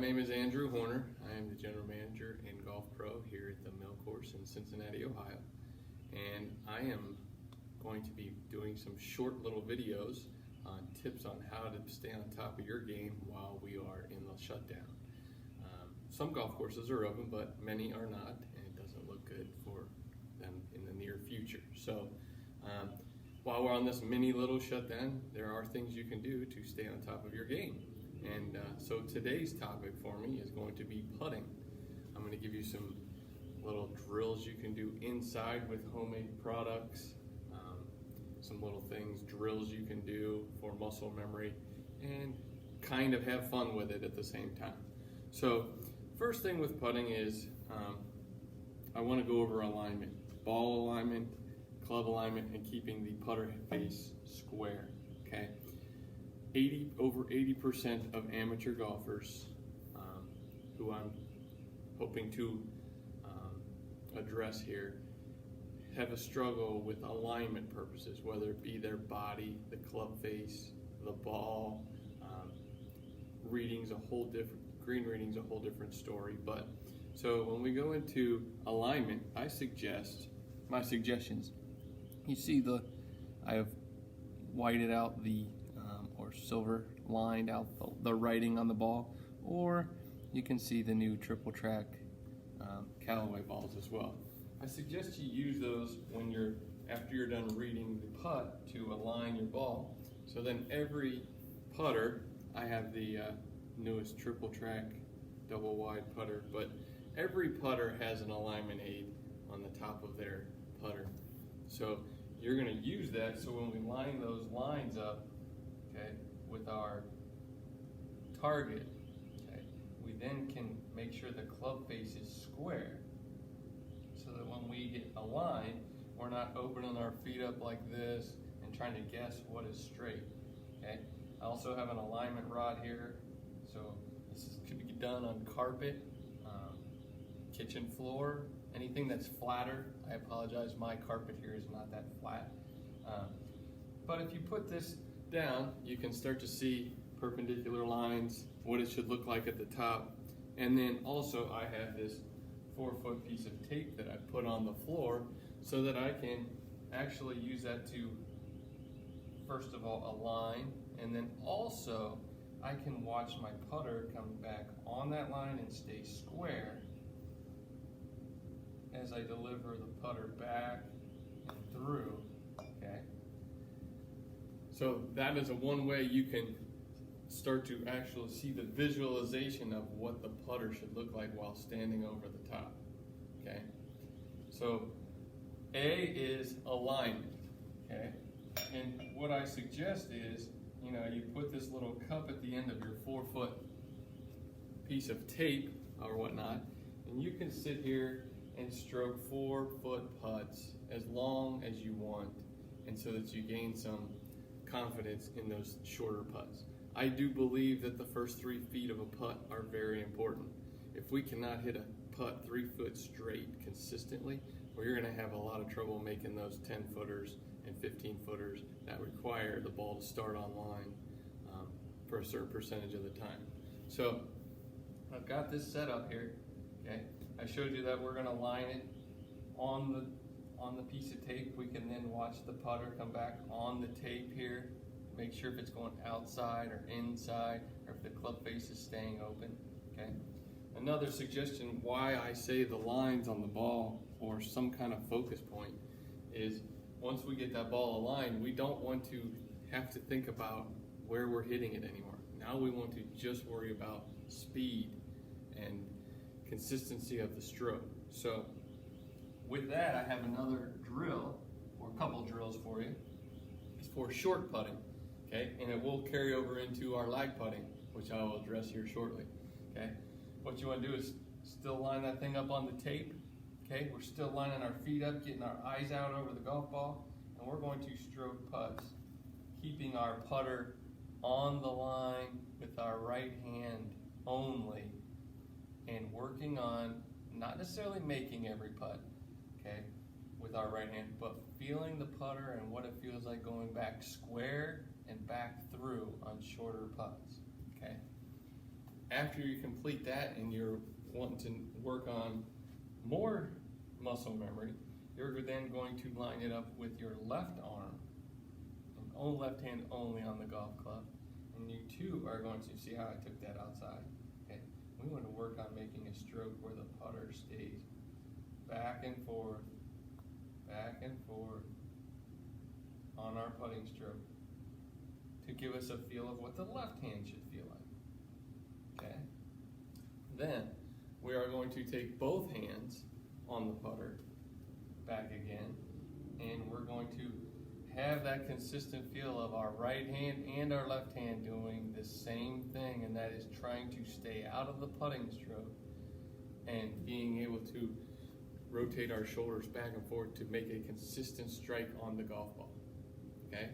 name is Andrew Horner. I am the General Manager and Golf Pro here at the Mill Course in Cincinnati, Ohio. And I am going to be doing some short little videos on tips on how to stay on top of your game while we are in the shutdown. Some golf courses are open, but many are not, and it doesn't look good for them in the near future. So while we're on this mini little shutdown, there are things you can do to stay on top of your game. And so today's topic for me is going to be putting. I'm going to give you some little drills you can do inside with homemade products, some little things, drills you can do for muscle memory, and kind of have fun with it at the same time. So first thing with putting is I want to go over alignment, ball alignment, club alignment, and keeping the putter face square, okay? Over 80% of amateur golfers who I'm hoping to address here have a struggle with alignment purposes, whether it be their body, the club face, the ball. Reading's a whole different, green reading's a whole different story. But so when we go into alignment, my suggestions, you see I have whited out the or silver lined out the writing on the ball, or you can see the new triple track Callaway balls as well. I suggest you use those when after you're done reading the putt to align your ball. So then every putter, I have the newest triple track double wide putter, but every putter has an alignment aid on the top of their putter. So you're going to use that, so when we line those lines up, okay, with our target, okay, we then can make sure the club face is square, so that when we get aligned, we're not opening our feet up like this and trying to guess what is straight, okay? I also have an alignment rod here, so this could be done on carpet, kitchen floor, anything that's flatter. I apologize, my carpet here is not that flat. But if you put this down, you can start to see perpendicular lines, what it should look like at the top. And then also I have this 4-foot piece of tape that I put on the floor so that I can actually use that to, first of all, align, and then also I can watch my putter come back on that line and stay square as I deliver the putter back and through, okay? So that is one way you can start to actually see the visualization of what the putter should look like while standing over the top, okay? So A is alignment, okay? And what I suggest is, you put this little cup at the end of your 4-foot piece of tape or whatnot, and you can sit here and stroke 4-foot putts as long as you want, and so that you gain some confidence in those shorter putts. I do believe that the first 3 feet of a putt are very important. If we cannot hit a putt 3 foot straight consistently, well, you're going to have a lot of trouble making those 10-footers and 15-footers that require the ball to start on line for a certain percentage of the time. So I've got this set up here, okay? I showed you that we're going to line it on the piece of tape. We can then watch the putter come back on the tape here, make sure if it's going outside or inside, or if the club face is staying open, okay? Another suggestion why I say the lines on the ball or some kind of focus point is once we get that ball aligned, we don't want to have to think about where we're hitting it anymore. Now we want to just worry about speed and consistency of the stroke. So with that, I have another drill, or a couple drills for you. It's for short putting, okay? And it will carry over into our lag putting, which I will address here shortly, okay? What you want to do is still line that thing up on the tape, okay? We're still lining our feet up, getting our eyes out over the golf ball, and we're going to stroke putts, keeping our putter on the line with our right hand only, and working on not necessarily making every putt, okay, with our right hand, but feeling the putter and what it feels like going back square and back through on shorter putts, okay? after you complete that and you're wanting to work on more muscle memory, you're then going to line it up with your left arm and left hand only on the golf club. And you too are going to see how I took that outside. Okay, we want to work on making a stroke where the putter stays back and forth on our putting stroke to give us a feel of what the left hand should feel like. Okay, then we are going to take both hands on the putter back again, and we're going to have that consistent feel of our right hand and our left hand doing the same thing, and that is trying to stay out of the putting stroke and being able to rotate our shoulders back and forth to make a consistent strike on the golf ball. Okay,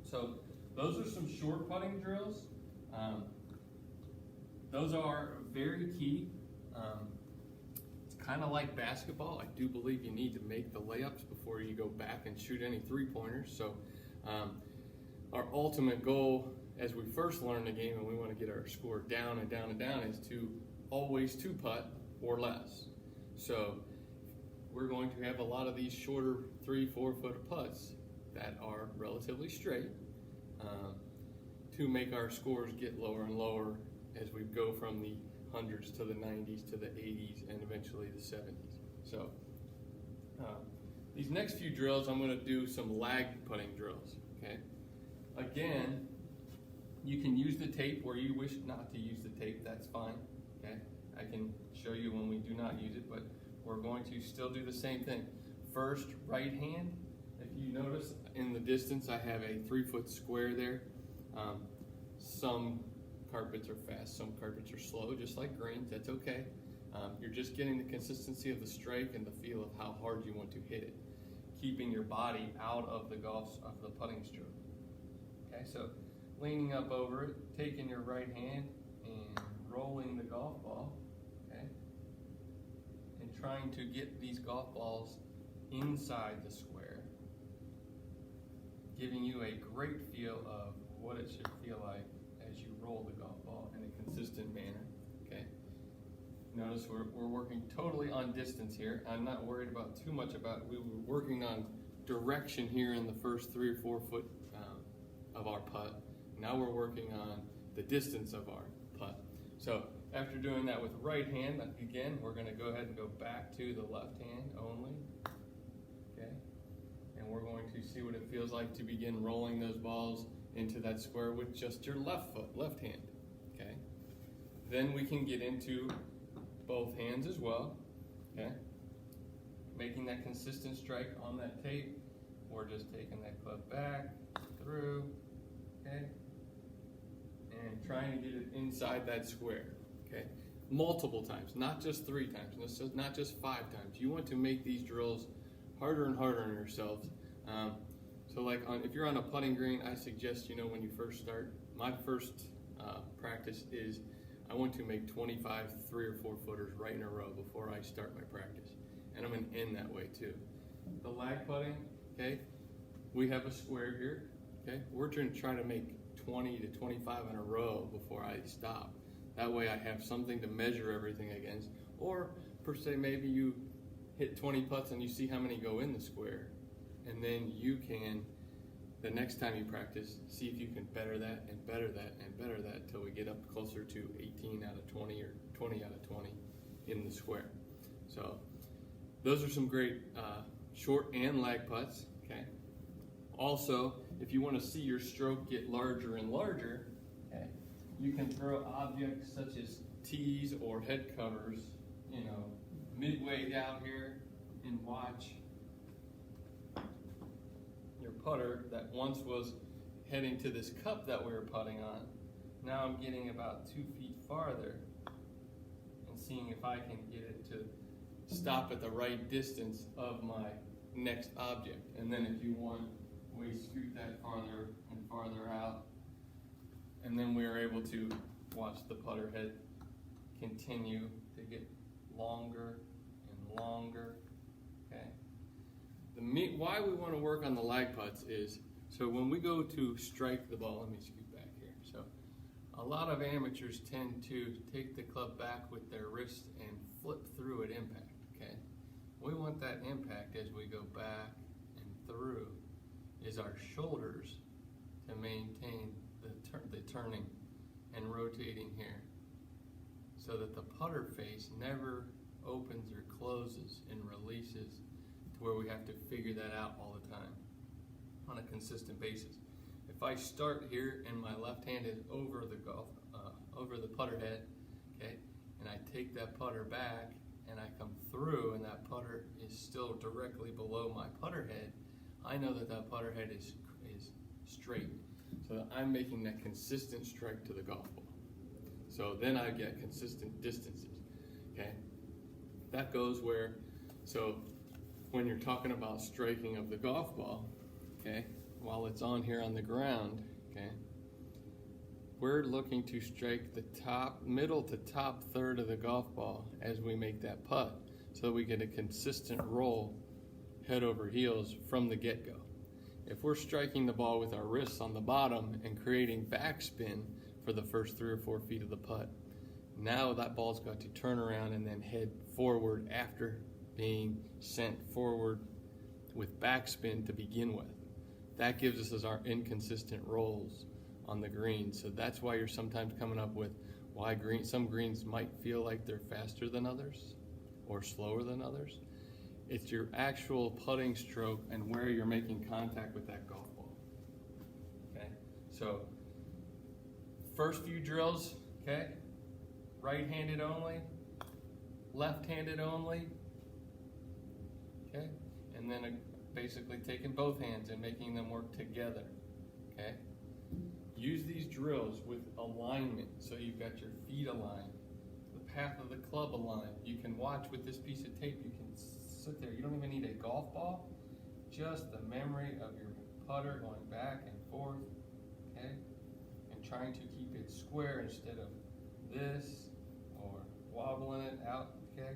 so those are some short putting drills. Those are very key. It's kind of like basketball. I do believe you need to make the layups before you go back and shoot any three-pointers. So our ultimate goal as we first learn the game and we want to get our score down and down and down is to always two-putt or less. So we're going to have a lot of these shorter 3-4 foot putts that are relatively straight to make our scores get lower and lower as we go from the hundreds to the 90s to the 80s and eventually the 70s. So these next few drills, I'm going to do some lag putting drills. Okay. Again, you can use the tape where you wish not to use the tape. That's fine. Okay. I can show you when we do not use it, but we're going to still do the same thing. First, right hand. If you notice in the distance, I have a 3-foot square there. Some carpets are fast, some carpets are slow, just like greens. That's okay. You're just getting the consistency of the strike and the feel of how hard you want to hit it, keeping your body out of the putting stroke. Okay, so leaning up over it, taking your right hand and rolling the golf ball. Okay, and trying to get these golf balls inside the square, giving you a great feel of what it should feel like as you roll the golf ball in a consistent manner. Okay. Notice we're working totally on distance here. I'm not worried about too much about. We were working on direction here in the first 3 or 4 foot of our putt. Now we're working on the distance of our putt. So after doing that with the right hand, again, we're going to go ahead and go back to the left hand only. Okay. And we're going to see what it feels like to begin rolling those balls into that square with just your left hand. Okay. Then we can get into both hands as well. Okay. Making that consistent strike on that tape. We're just taking that club back through. Okay. And trying to get it inside that square. Okay. Multiple times, not just 3 times, not just 5 times. You want to make these drills harder and harder on yourselves. So like if you're on a putting green, I suggest, when you first start, my first practice is I want to make 25 3 or 4 footers right in a row before I start my practice. And I'm going to end that way too. The lag putting, okay, we have a square here, okay? We're going to try to make 20 to 25 in a row before I stop. That way I have something to measure everything against. Or per se, maybe you hit 20 putts and you see how many go in the square. And then you can, the next time you practice, see if you can better that and better that and better that until we get up closer to 18 out of 20 or 20 out of 20 in the square. So those are some great short and lag putts. Okay. Also, if you want to see your stroke get larger and larger, okay, you can throw objects such as tees or head covers, midway down here and watch your putter that once was heading to this cup that we were putting on. Now I'm getting about 2 feet farther and seeing if I can get it to stop at the right distance of my next object. And then if you want, we scoot that farther and farther out. And then we are able to watch the putter head continue to get longer and longer. Okay. Why we want to work on the lag putts is, so when we go to strike the ball, let me scoot back here. So A lot of amateurs tend to take the club back with their wrist and flip through at impact, okay? We want that impact as we go back and through is our shoulders to maintain the turning and rotating here so that the putter face never opens or closes and releases to where we have to figure that out all the time on a consistent basis. If I start here and my left hand is over the putter head, okay, and I take that putter back and I come through and that putter is still directly below my putter head, I know that that putter head is straight. So that I'm making that consistent strike to the golf ball. So then I get consistent distances, okay? That goes where, so when you're talking about striking of the golf ball, okay, while it's on here on the ground, okay, we're looking to strike the middle to top third of the golf ball as we make that putt so that we get a consistent roll head over heels from the get-go. If we're striking the ball with our wrists on the bottom and creating backspin for the first 3 or 4 feet of the putt, now that ball's got to turn around and then head forward after being sent forward with backspin to begin with. That gives us our inconsistent rolls on the green. So that's why you're sometimes coming up with why some greens might feel like they're faster than others or slower than others. It's your actual putting stroke and where you're making contact with that golf ball. Okay, so first few drills, okay, right-handed only, left-handed only, okay, and then basically taking both hands and making them work together, okay. Use these drills with alignment, so you've got your feet aligned, the path of the club aligned. You can watch with this piece of tape, you can sit there, you don't even need a golf ball, just the memory of your putter going back and forth, okay, and trying to keep it square instead of this or wobbling it out, okay.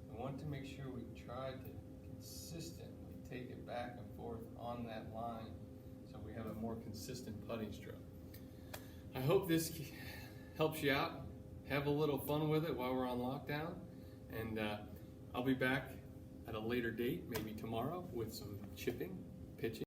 We want to make sure we try to consistently take it back and forth on that line so we have a more consistent putting stroke. I hope this helps you out. Have a little fun with it while we're on lockdown, and I'll be back at a later date, maybe tomorrow, with some chipping, pitching.